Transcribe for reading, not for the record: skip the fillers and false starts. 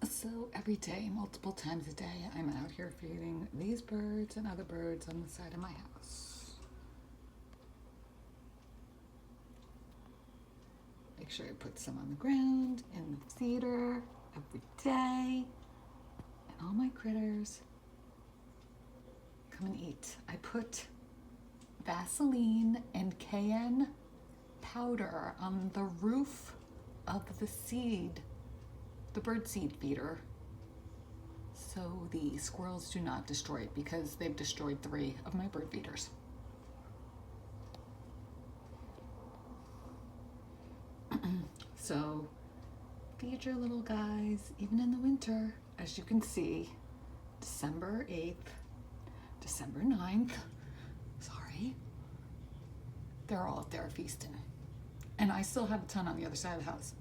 So every day, multiple times a day, I'm out here feeding these birds and other birds on the side of my house. Make sure I put some on the ground in the feeder every day. And all my critters come and eat. I put Vaseline and cayenne powder on the roof of the bird seed feeder, so the squirrels do not destroy it, because they've destroyed 3 of my bird feeders. So feed your little guys even in the winter. As you can see, December 8th, December 9th, sorry, they're all up there feasting. And I still have a ton on the other side of the house.